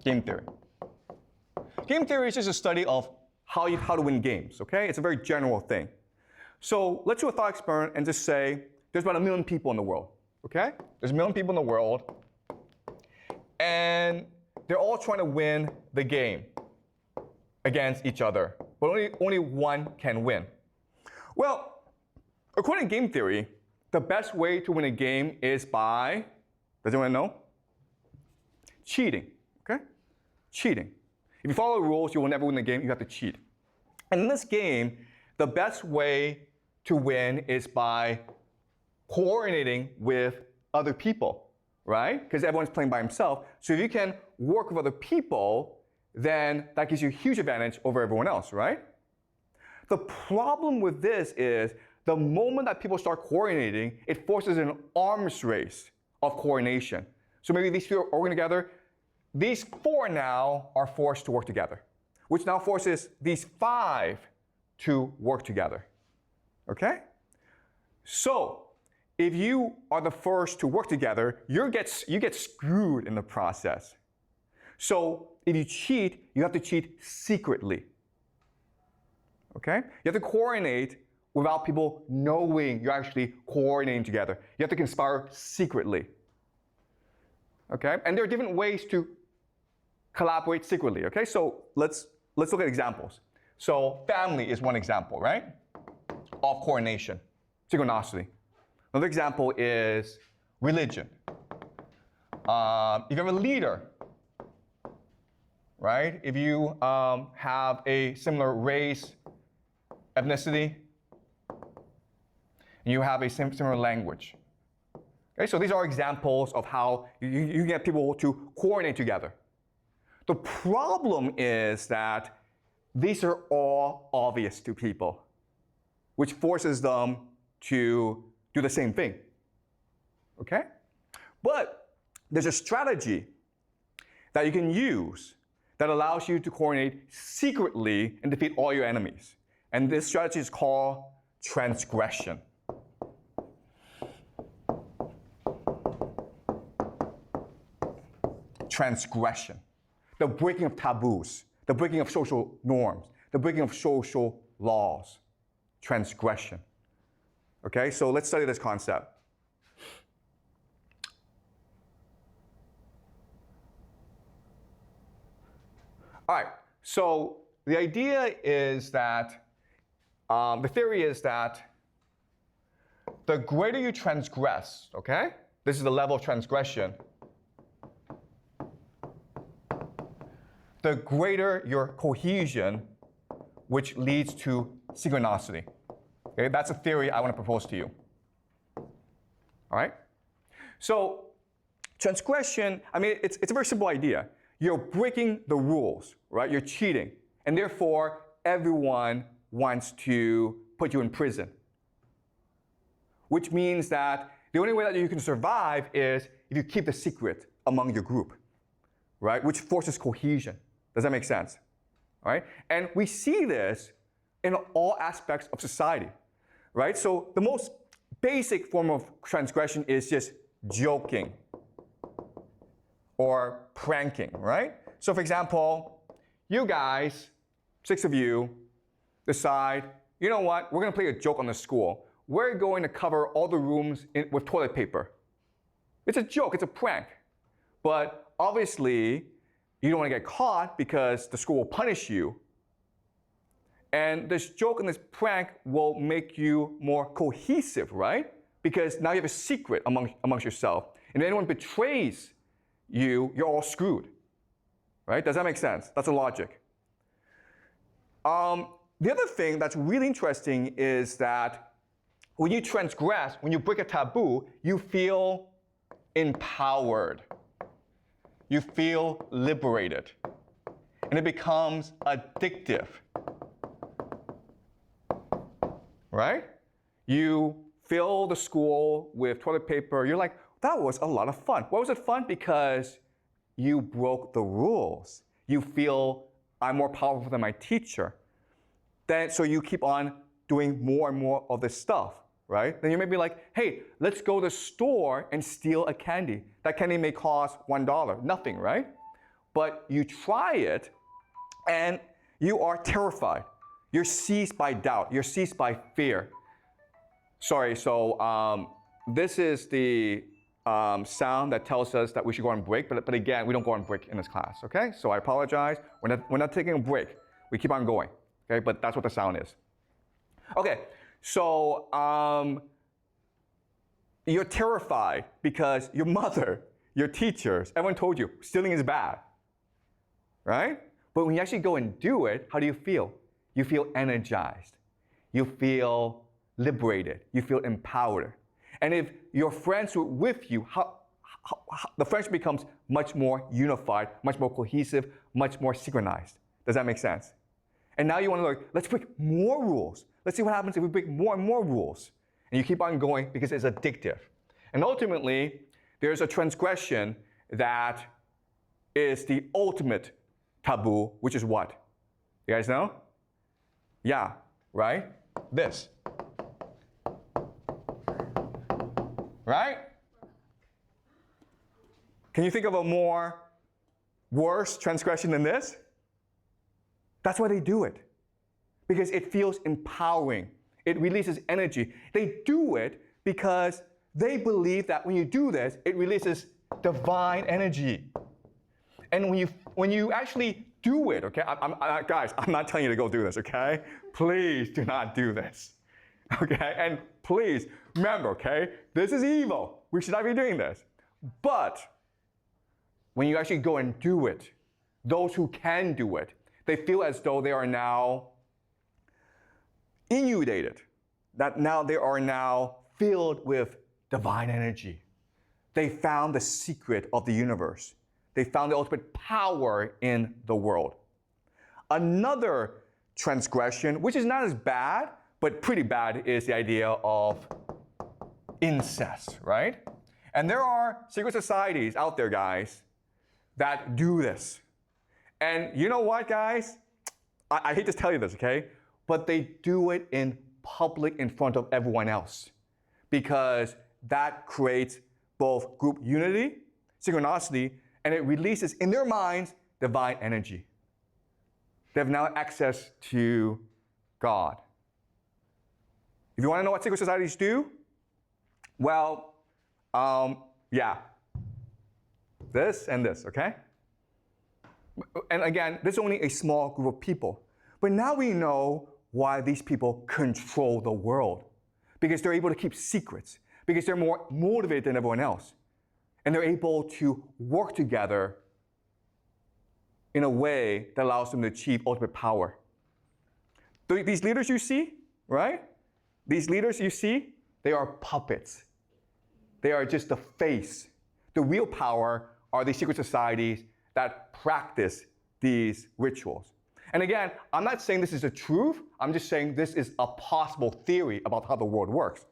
Game theory. Game theory is just a study of how to win games, okay? It's a very general thing. So let's do a thought experiment and just say there's about 1 million people in the world, okay? There's 1 million people in the world, and they're all trying to win the game against each other, but only one can win. Well, according to game theory, the best way to win a game is by, does anyone know? Cheating, okay? Cheating. If you follow the rules, you will never win the game, you have to cheat. And in this game, the best way to win is by coordinating with other people, right? Because everyone's playing by himself. So if you can work with other people, then that gives you a huge advantage over everyone else, right? The problem with this is the moment that people start coordinating, it forces an arms race of coordination. So maybe these people are working together. These 4 now are forced to work together, which now forces these 5 to work together, okay? So if you are the first to work together, you get screwed in the process. So if you cheat, you have to cheat secretly, okay? You have to coordinate without people knowing you're actually coordinating together. You have to conspire secretly, okay? And there are different ways to collaborate secretly, okay? So let's look at examples. So family is one example, right? Of coordination, synchronicity. Another example is religion. If you have a leader, right? If you have a similar race, ethnicity, and you have a similar language. Okay, so these are examples of how you get people to coordinate together. The problem is that these are all obvious to people, which forces them to do the same thing, okay? But there's a strategy that you can use that allows you to coordinate secretly and defeat all your enemies. And this strategy is called transgression. Transgression. The breaking of taboos, the breaking of social norms, the breaking of social laws. Transgression. Okay, so let's study this concept. All right, so the idea is that, the theory is that the greater you transgress, okay? This is the level of transgression. The greater your cohesion, which leads to synchronicity. Okay, that's a theory I want to propose to you. All right? So transgression, I mean, it's a very simple idea. You're breaking the rules, right? You're cheating. And therefore, everyone wants to put you in prison. Which means that the only way that you can survive is if you keep the secret among your group, right? Which forces cohesion. Does that make sense? All right? And we see this in all aspects of society, right? So the most basic form of transgression is just joking or pranking, right? So for example, you guys, 6 of you, decide, you know what, we're going to play a joke on the school. We're going to cover all the rooms with toilet paper. It's a joke, it's a prank. But obviously, you don't want to get caught because the school will punish you. And this joke and this prank will make you more cohesive, right? Because now you have a secret amongst yourself. And if anyone betrays you, you're all screwed. Right? Does that make sense? That's the logic. The other thing that's really interesting is that when you transgress, when you break a taboo, you feel empowered. You feel liberated. And it becomes addictive. Right? You fill the school with toilet paper. You're like, that was a lot of fun. Why was it fun? Because you broke the rules. You feel I'm more powerful than my teacher. So you keep on doing more and more of this stuff, right? Then you may be like, hey, let's go to the store and steal a candy. That candy may cost $1, nothing, right? but you try it and you are terrified. You're seized by doubt. You're seized by fear. Sorry, so this is the sound that tells us that we should go on break, but again, we don't go on break in this class, okay? So I apologize. We're not taking a break. We keep on going, okay? But that's what the sound is. Okay, so you're terrified because your mother, your teachers, everyone told you stealing is bad, right? But when you actually go and do it, how do you feel? You feel energized. You feel liberated. You feel empowered. And if your friends were with you, the friendship becomes much more unified, much more cohesive, much more synchronized. Does that make sense? And now you want to look, let's break more rules. Let's see what happens if we break more and more rules. And you keep on going because it's addictive. And ultimately, there's a transgression that is the ultimate taboo, which is what? You guys know? Yeah, right? This. Right? Can you think of a more worse transgression than this? That's why they do it. Because it feels empowering. It releases energy. They do it because they believe that when you do this, it releases divine energy. And when you actually do it, okay? Guys, I'm not telling you to go do this, okay? Please do not do this, okay? And please remember, okay? This is evil. We should not be doing this. But when you actually go and do it, those who can do it, they feel as though they are now inundated, that now they are now filled with divine energy. They found the secret of the universe. They found the ultimate power in the world. Another transgression, which is not as bad, but pretty bad, is the idea of incest, right? And there are secret societies out there, guys, that do this. And you know what, guys? I hate to tell you this, okay? But they do it in public in front of everyone else because that creates both group unity, synchronicity, and it releases in their minds divine energy. They have now access to God. If you want to know what secret societies do, well, yeah, this and this, okay? And again, this is only a small group of people. But now we know why these people control the world. Because they're able to keep secrets. Because they're more motivated than everyone else. And they're able to work together in a way that allows them to achieve ultimate power. These leaders you see, right? These leaders you see, they are puppets. They are just the face. The real power are these secret societies that practice these rituals. And again, I'm not saying this is the truth. I'm just saying this is a possible theory about how the world works.